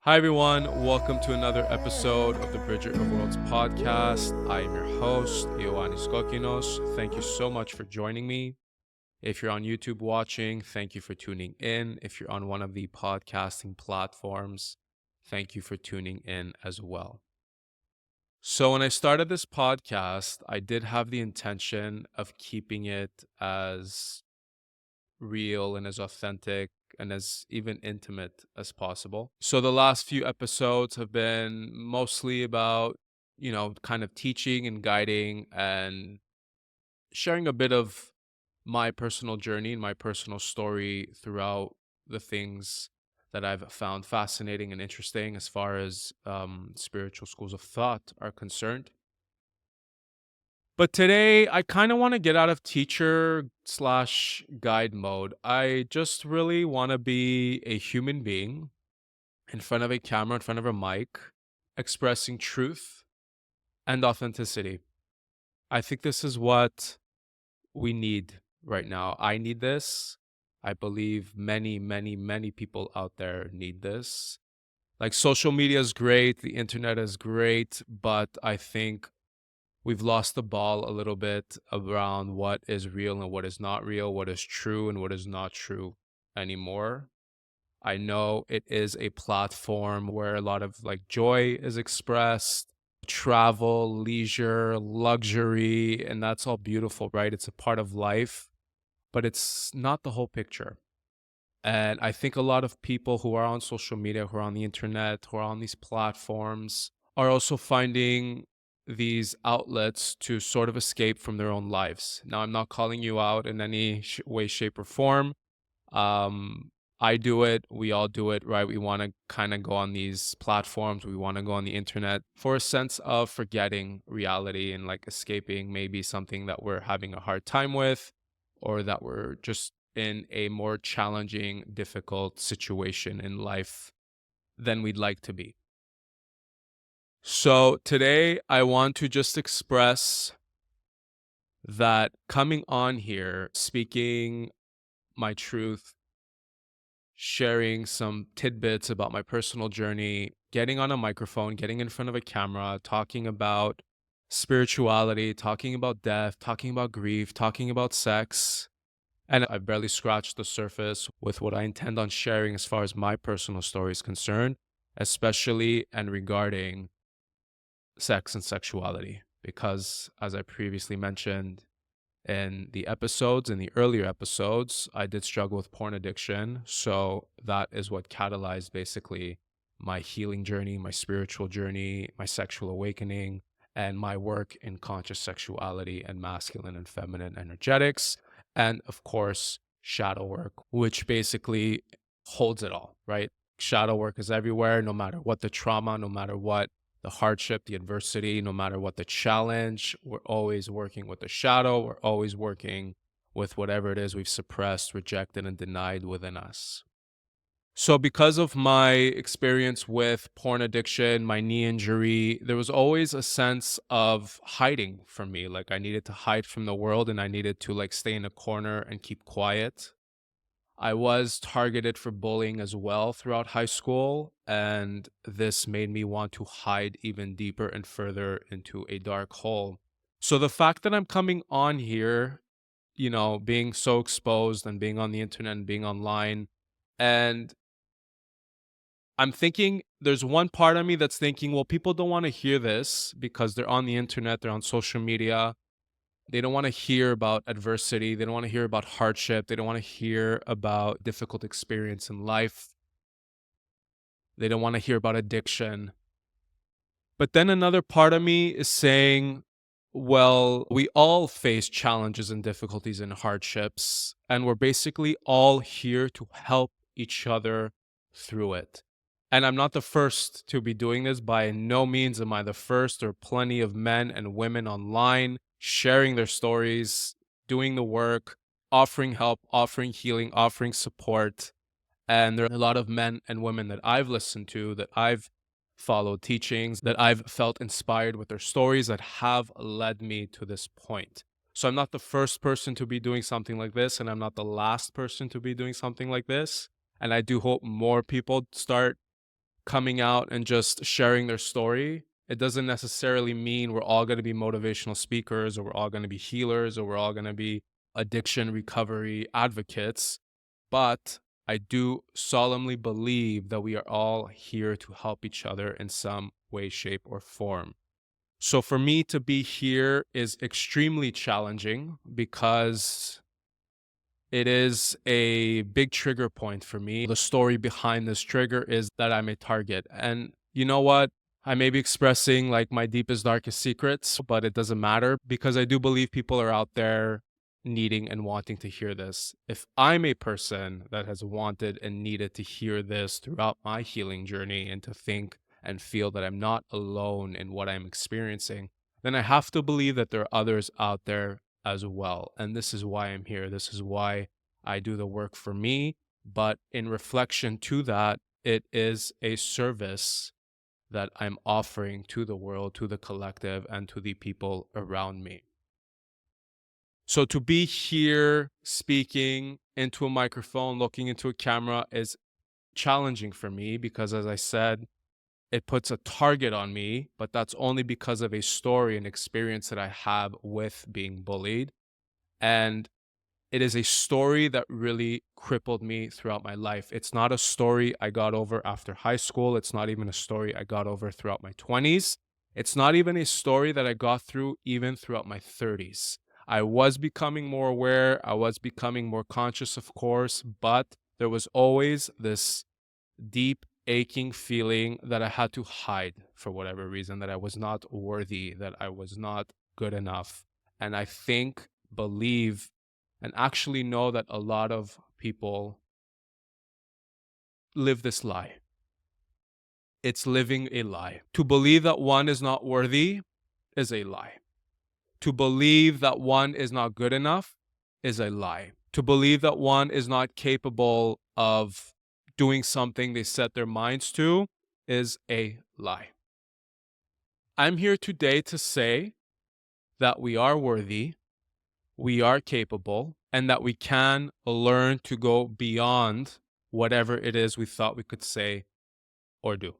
Hi, everyone. Welcome to another episode of the Bridger of Worlds podcast. I am your host, Ioannis Kokkinos. Thank you so much for joining me. If you're on YouTube watching, thank you for tuning in. If you're on one of the podcasting platforms, thank you for tuning in as well. So, when I started this podcast, I did have the intention of keeping it as real and as authentic and as even intimate as possible. So the last few episodes have been mostly about, kind of teaching and guiding and sharing a bit of my personal journey and my personal story throughout the things that I've found fascinating and interesting as far as spiritual schools of thought are concerned. But today, I kind of want to get out of teacher slash guide mode. I just really want to be a human being in front of a camera, in front of a mic, expressing truth and authenticity. I think this is what we need right now. I need this. I believe many people out there need this. Like social media is great, the internet is great, but I think we've lost the ball a little bit around what is real and what is not real, what is true and what is not true anymore. I know it is a platform where a lot of like joy is expressed, travel, leisure, luxury, and that's all beautiful, right? It's a part of life, but it's not the whole picture. And I think a lot of people who are on social media, who are on the internet, who are on these platforms, are also finding these outlets to sort of escape from their own lives. Now, I'm not calling you out in any way, shape, or form. Um, I do it. We all do it, right? We want to kind of go on these platforms. We want to go on the internet for a sense of forgetting reality and like escaping maybe something that we're having a hard time with or that we're just in a more challenging, difficult situation in life than we'd like to be. So today, I want to just express that coming on here, speaking my truth, sharing some tidbits about my personal journey, getting on a microphone, getting in front of a camera, talking about spirituality, talking about death, talking about grief, talking about sex. And I've barely scratched the surface with what I intend on sharing as far as my personal story is concerned, especially and regarding sex and sexuality. Because as I previously mentioned, in the earlier episodes, I did struggle with porn addiction. So that is what catalyzed basically my healing journey, my spiritual journey, my sexual awakening, and my work in conscious sexuality and masculine and feminine energetics. And of course, shadow work, which basically holds it all, right? Shadow work is everywhere, no matter what the trauma, no matter what the hardship, the adversity, no matter what the challenge, we're always working with the shadow. We're always working with whatever it is we've suppressed, rejected, and denied within us. So, because of my experience with porn addiction, my knee injury, there was always a sense of hiding from me. Like, I needed to hide from the world and I needed to, like, stay in a corner and keep quiet. I was targeted for bullying as well throughout high school, and this made me want to hide even deeper and further into a dark hole. So the fact that I'm coming on here, being so exposed and being on the internet and being online, and I'm thinking there's one part of me that's thinking, well, people don't want to hear this because they're on the internet, they're on social media. They don't want to hear about adversity. They don't want to hear about hardship. They don't want to hear about difficult experience in life. They don't want to hear about addiction. But then another part of me is saying, well, we all face challenges and difficulties and hardships, and we're basically all here to help each other through it. And I'm not the first to be doing this. By no means am I the first. There are plenty of men and women online sharing their stories, doing the work, offering help, offering healing, offering support. And there are a lot of men and women that I've listened to, that I've followed teachings, that I've felt inspired with their stories that have led me to this point. So I'm not the first person to be doing something like this, and I'm not the last person to be doing something like this. And I do hope more people start coming out and just sharing their story. It doesn't necessarily mean we're all going to be motivational speakers, or we're all going to be healers, or we're all going to be addiction recovery advocates. But I do solemnly believe that we are all here to help each other in some way, shape, or form. So for me to be here is extremely challenging because it is a big trigger point for me. The story behind this trigger is that I'm a target. And you know what? I may be expressing like my deepest, darkest secrets, but it doesn't matter because I do believe people are out there needing and wanting to hear this. If I'm a person that has wanted and needed to hear this throughout my healing journey and to think and feel that I'm not alone in what I'm experiencing, then I have to believe that there are others out there as well. And this is why I'm here. This is why I do the work for me. But in reflection to that, it is a service that I'm offering to the world, to the collective, and to the people around me. So to be here speaking into a microphone, looking into a camera is challenging for me because, as I said, it puts a target on me, but that's only because of a story and experience that I have with being bullied. And it is a story that really crippled me throughout my life. It's not a story I got over after high school. It's not even a story I got over throughout my 20s. It's not even a story that I got through even throughout my 30s. I was becoming more aware. I was becoming more conscious, of course, but there was always this deep, aching feeling that I had to hide for whatever reason, that I was not worthy, that I was not good enough. And I think, believe, and actually know that a lot of people live this lie. It's living a lie. To believe that one is not worthy is a lie. To believe that one is not good enough is a lie. To believe that one is not capable of doing something they set their minds to is a lie. I'm here today to say that we are worthy, we are capable, and that we can learn to go beyond whatever it is we thought we could say or do.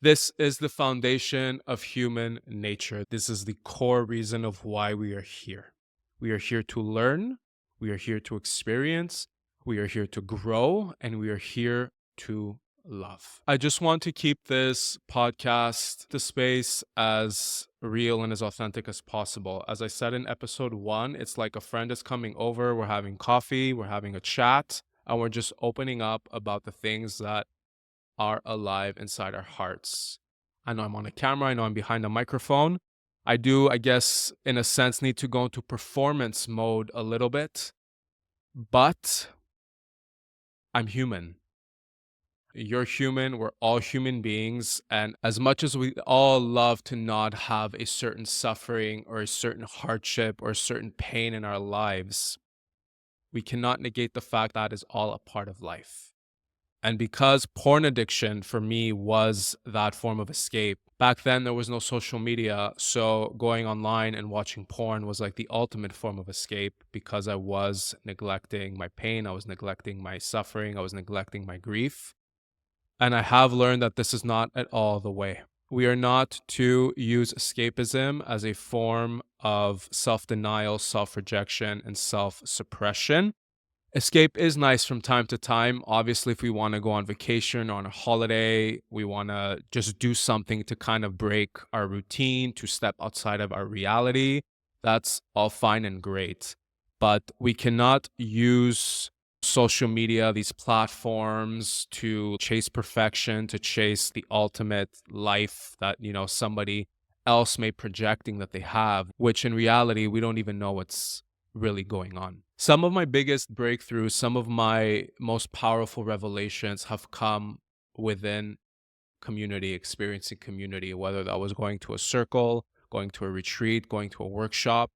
This is the foundation of human nature. This is the core reason of why we are here. We are here to learn, we are here to experience, we are here to grow, and we are here to love. I just want to keep this podcast, the space, as real and as authentic as possible. As I said in episode 1, it's like a friend is coming over, we're having coffee, we're having a chat, and we're just opening up about the things that are alive inside our hearts. I know I'm on a camera, I know I'm behind a microphone. I do, I guess, in a sense, need to go into performance mode a little bit, but I'm human. You're human, we're all human beings, and as much as we all love to not have a certain suffering or a certain hardship or a certain pain in our lives, we cannot negate the fact that is all a part of life. And because porn addiction for me was that form of escape, back then there was no social media. So going online and watching porn was like the ultimate form of escape because I was neglecting my pain, I was neglecting my suffering, I was neglecting my grief. And I have learned that this is not at all the way. We are not to use escapism as a form of self-denial, self-rejection, and self-suppression. Escape is nice from time to time. Obviously, if we want to go on vacation or on a holiday, we want to just do something to kind of break our routine, to step outside of our reality. That's all fine and great. But we cannot use social media, these platforms, to chase perfection, to chase the ultimate life that, somebody else may projecting that they have, which in reality, we don't even know what's really going on. Some of my biggest breakthroughs, some of my most powerful revelations have come within community, experiencing community, whether that was going to a circle, going to a retreat, going to a workshop.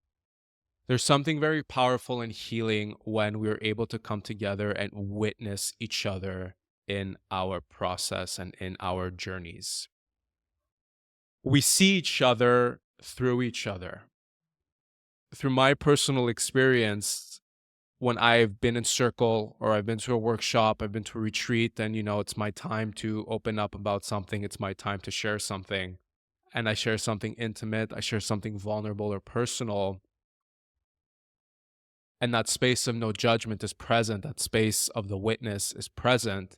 There's something very powerful and healing when we're able to come together and witness each other in our process and in our journeys. We see each other through each other. Through my personal experience, when I've been in circle or I've been to a workshop, I've been to a retreat, and it's my time to open up about something. It's my time to share something. And I share something intimate, I share something vulnerable or personal. And that space of no judgment is present. That space of the witness is present.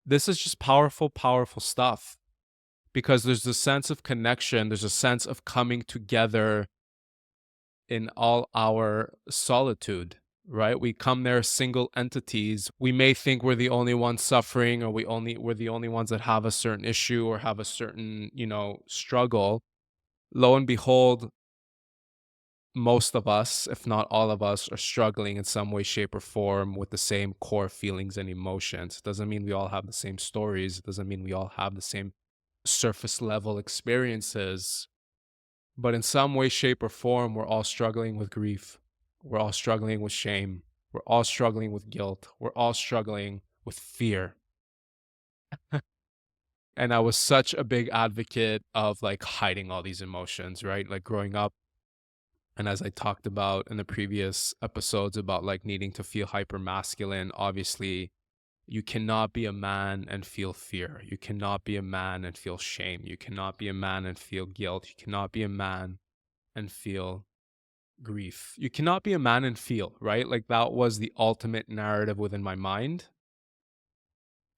This is just powerful, powerful stuff, because there's a sense of connection. There's a sense of coming together in all our solitude, right? We come there as single entities. We may think we're the only ones suffering, or we're the only ones that have a certain issue or have a certain, struggle. Lo and behold, most of us, if not all of us, are struggling in some way, shape, or form with the same core feelings and emotions. It doesn't mean we all have the same stories. It doesn't mean we all have the same surface level experiences. But in some way, shape, or form, we're all struggling with grief. We're all struggling with shame. We're all struggling with guilt. We're all struggling with fear. And I was such a big advocate of like hiding all these emotions, right? Like growing up, and as I talked about in the previous episodes about like needing to feel hyper masculine, obviously, you cannot be a man and feel fear. You cannot be a man and feel shame. You cannot be a man and feel guilt. You cannot be a man and feel grief. You cannot be a man and feel, right? Like that was the ultimate narrative within my mind.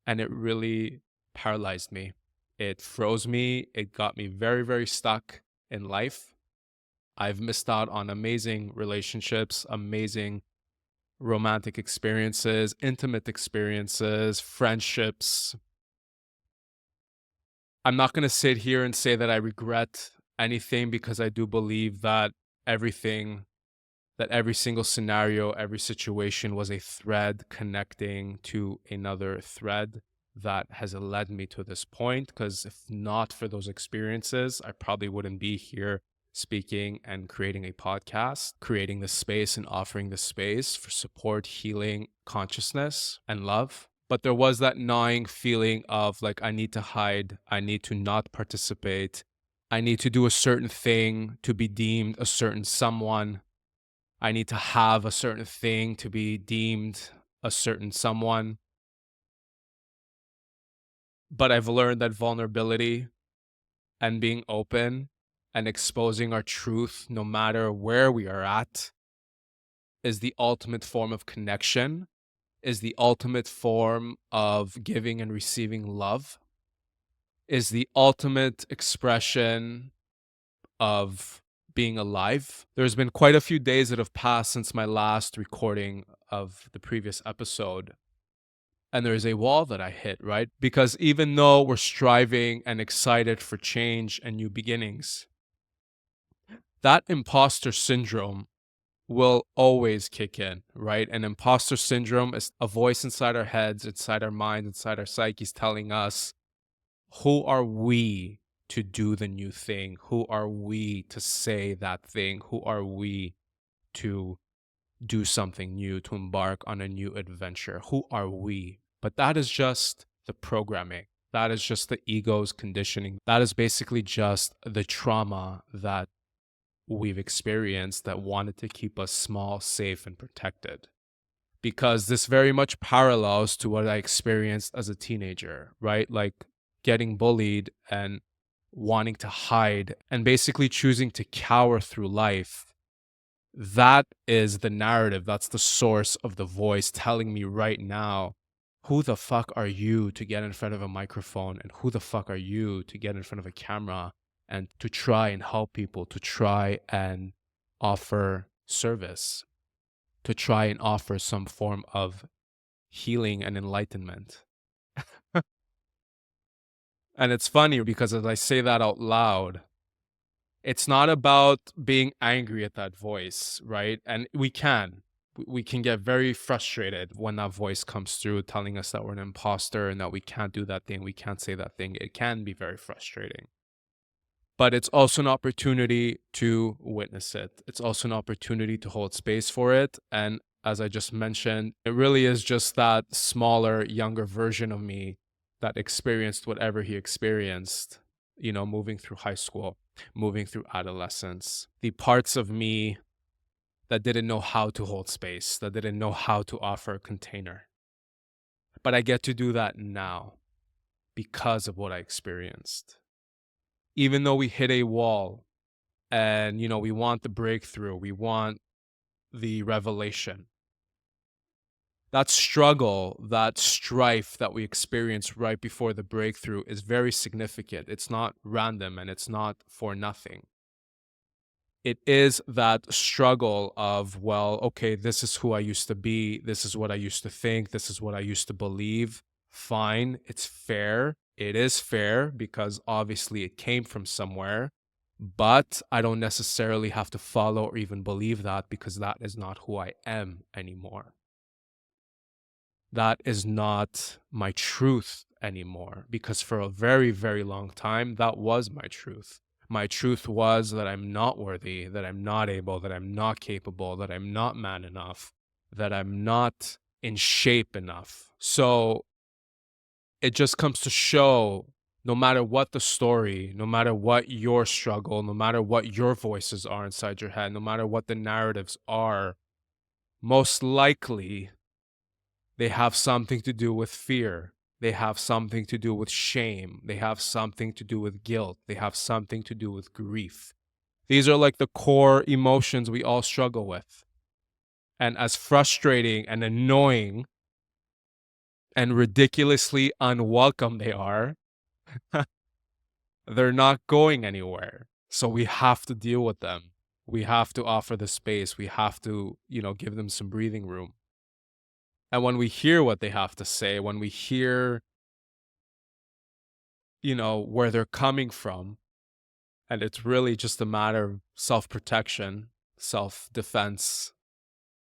And it really paralyzed me. It froze me. It got me very, very stuck in life. I've missed out on amazing relationships, amazing romantic experiences, intimate experiences, friendships. I'm not going to sit here and say that I regret anything, because I do believe that everything, that every single scenario, every situation was a thread connecting to another thread that has led me to this point. Because if not for those experiences, I probably wouldn't be here speaking and creating a podcast, creating the space and offering the space for support, healing, consciousness, and love. But there was that gnawing feeling of like, I need to hide, I need to not participate, I need to do a certain thing to be deemed a certain someone. I need to have a certain thing to be deemed a certain someone. But I've learned that vulnerability and being open and exposing our truth, no matter where we are at, is the ultimate form of connection, is the ultimate form of giving and receiving love, is the ultimate expression of being alive. There's been quite a few days that have passed since my last recording of the previous episode. And there's a wall that I hit, right? Because even though we're striving and excited for change and new beginnings, that imposter syndrome will always kick in, right? And imposter syndrome is a voice inside our heads, inside our minds, inside our psyches telling us, who are we to do the new thing? Who are we to say that thing? Who are we to do something new, to embark on a new adventure? Who are we? But that is just the programming. That is just the ego's conditioning. That is basically just the trauma that we've experienced that wanted to keep us small, safe, and protected. Because this very much parallels to what I experienced as a teenager, right? Like getting bullied and wanting to hide and basically choosing to cower through life. That is the narrative. That's the source of the voice telling me right now, who the fuck are you to get in front of a microphone? And who the fuck are you to get in front of a camera and to try and help people, to try and offer service, to try and offer some form of healing and enlightenment? And it's funny because as I say that out loud, it's not about being angry at that voice, right? And we can get very frustrated when that voice comes through telling us that we're an imposter and that we can't do that thing, we can't say that thing. It can be very frustrating. But it's also an opportunity to witness it. It's also an opportunity to hold space for it. And as I just mentioned, it really is just that smaller, younger version of me that experienced whatever he experienced, moving through high school, moving through adolescence. The parts of me that didn't know how to hold space, that didn't know how to offer a container. But I get to do that now because of what I experienced. Even though we hit a wall and, we want the breakthrough, we want the revelation. That struggle, that strife that we experience right before the breakthrough is very significant. It's not random and it's not for nothing. It is that struggle of, well, okay, this is who I used to be. This is what I used to think. This is what I used to believe. Fine. It's fair. It is fair because obviously it came from somewhere. But I don't necessarily have to follow or even believe that because that is not who I am anymore. That is not my truth anymore because for a very, very long time, that was my truth. My truth was that I'm not worthy, that I'm not able, that I'm not capable, that I'm not man enough, that I'm not in shape enough. So it just comes to show no matter what the story, no matter what your struggle, no matter what your voices are inside your head, no matter what the narratives are, most likely they have something to do with fear. They have something to do with shame. They have something to do with guilt. They have something to do with grief. These are like the core emotions we all struggle with. And as frustrating and annoying and ridiculously unwelcome they are, they're not going anywhere. So we have to deal with them. We have to offer the space. We have to, give them some breathing room. And when we hear what they have to say, when we hear, where they're coming from, and it's really just a matter of self-protection, self-defense,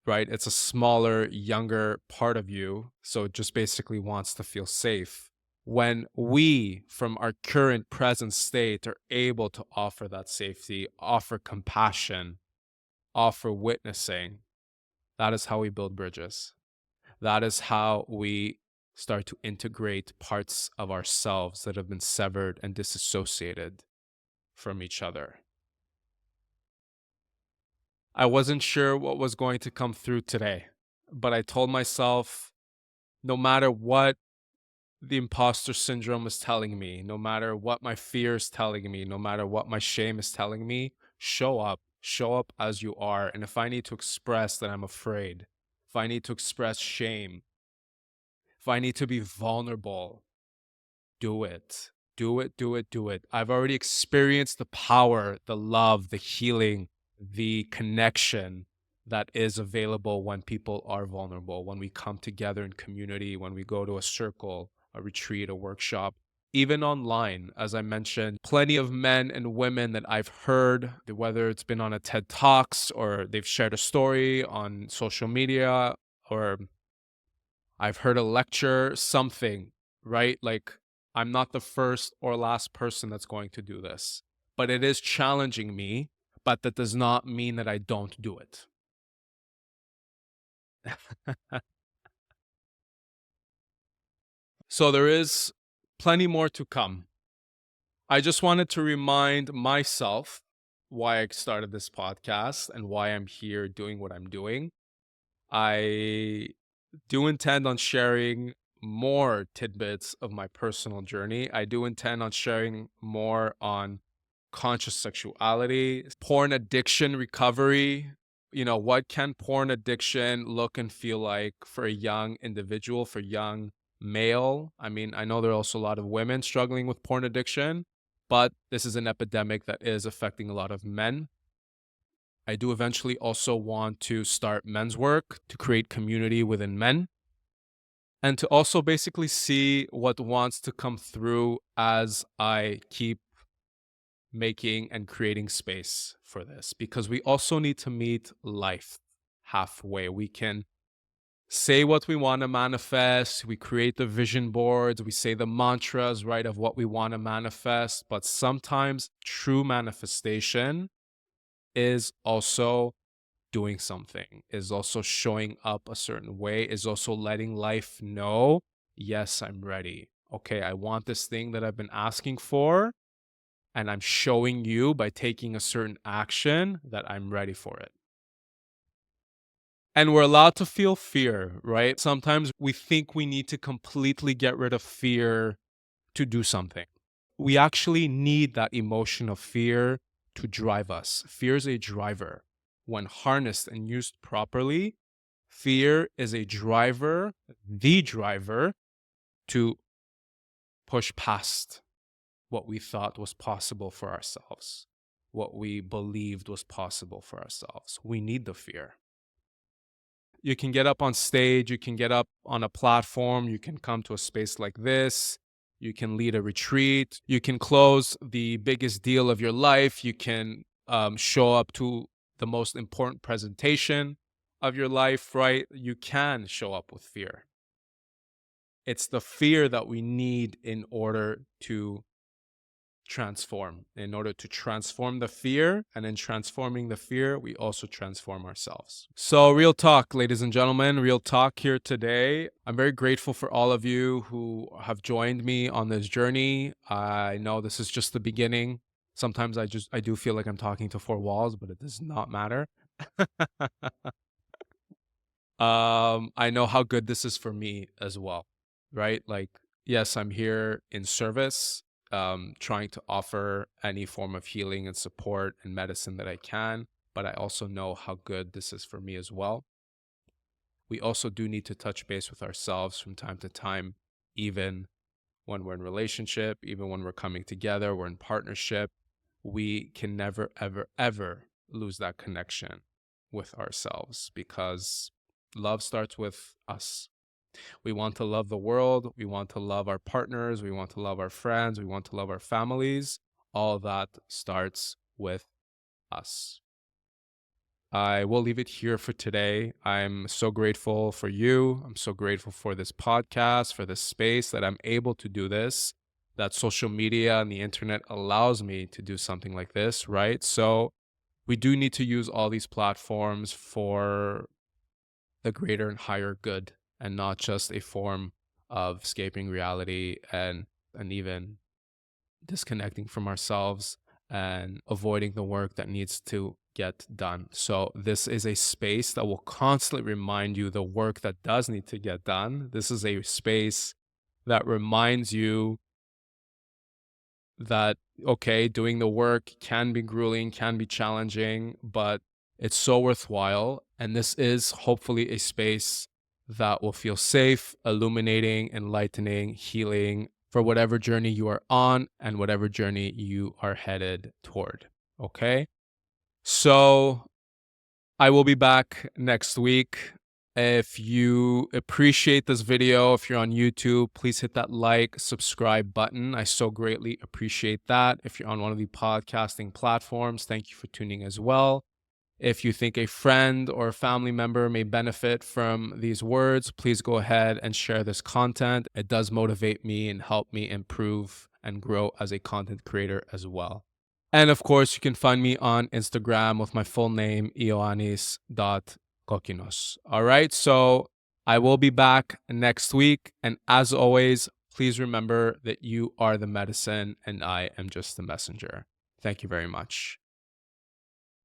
right? It's a smaller, younger part of you, so it just basically wants to feel safe. When we, from our current present state, are able to offer that safety, offer compassion, offer witnessing, that is how we build bridges. That is how we start to integrate parts of ourselves that have been severed and disassociated from each other. I wasn't sure what was going to come through today, but I told myself no matter what the imposter syndrome is telling me, no matter what my fear is telling me, no matter what my shame is telling me, show up as you are. And if I need to express that I'm afraid, if I need to express shame, if I need to be vulnerable, do it. Do it, do it, do it. I've already experienced the power, the love, the healing, the connection that is available when people are vulnerable, when we come together in community, when we go to a circle, a retreat, a workshop, even online. As I mentioned, plenty of men and women that I've heard, whether it's been on a TED Talks or they've shared a story on social media or I've heard a lecture, something, right? Like, I'm not the first or last person that's going to do this, but it is challenging me, but that does not mean that I don't do it. So there is plenty more to come. I just wanted to remind myself why I started this podcast and why I'm here doing what I'm doing. I do intend on sharing more tidbits of my personal journey. I do intend on sharing more on conscious sexuality, porn addiction recovery. What can porn addiction look and feel like for a young individual, for young male? I mean, I know there are also a lot of women struggling with porn addiction, but this is an epidemic that is affecting a lot of men. I do eventually also want to start men's work to create community within men and to also basically see what wants to come through as I keep making and creating space for this, because we also need to meet life halfway. We can say what we want to manifest, we create the vision boards, we say the mantras, right, of what we want to manifest, but sometimes true manifestation is also doing something, is also showing up a certain way, is also letting life know, yes, I'm ready. Okay, I want this thing that I've been asking for, and I'm showing you by taking a certain action that I'm ready for it. And we're allowed to feel fear, right? Sometimes we think we need to completely get rid of fear to do something. We actually need that emotion of fear to drive us. Fear is a driver. When harnessed and used properly, fear is a driver, the driver to push past what we thought was possible for ourselves, what we believed was possible for ourselves. We need the fear. You can get up on stage, you can get up on a platform, you can come to a space like this, you can lead a retreat, you can close the biggest deal of your life, you can show up to the most important presentation of your life, right? You can show up with fear. It's the fear that we need in order to transform, in order to transform the fear. And in transforming the fear, we also transform ourselves. So, real talk, ladies and gentlemen, real talk here today. I'm very grateful for all of you who have joined me on this journey. I know this is just the beginning. Sometimes I do feel like I'm talking to four walls, but it does not matter. I know how good this is for me as well, right? Like, yes, I'm here in service, trying to offer any form of healing and support and medicine that I can, but I also know how good this is for me as well. We also do need to touch base with ourselves from time to time, even when we're in relationship, even when we're coming together, we're in partnership. We can never, ever, ever lose that connection with ourselves because love starts with us. We want to love the world. We want to love our partners. We want to love our friends. We want to love our families. All that starts with us. I will leave it here for today. I'm so grateful for you. I'm so grateful for this podcast, for this space that I'm able to do this, that social media and the internet allows me to do something like this, right? So we do need to use all these platforms for the greater and higher good and not just a form of escaping reality and even disconnecting from ourselves and avoiding the work that needs to get done. So this is a space that will constantly remind you the work that does need to get done. This is a space that reminds you that, okay, doing the work can be grueling, can be challenging, but it's so worthwhile. And this is hopefully a space that will feel safe, illuminating, enlightening, healing for whatever journey you are on and whatever journey you are headed toward. Okay. So I will be back next week. If you appreciate this video, if you're on YouTube, please hit that like, subscribe button. I so greatly appreciate that. If you're on one of the podcasting platforms, thank you for tuning as well. If you think a friend or a family member may benefit from these words, please go ahead and share this content. It does motivate me and help me improve and grow as a content creator as well. And of course, you can find me on Instagram with my full name, Ioannis.Kokkinos. All right, so I will be back next week. And as always, please remember that you are the medicine and I am just the messenger. Thank you very much.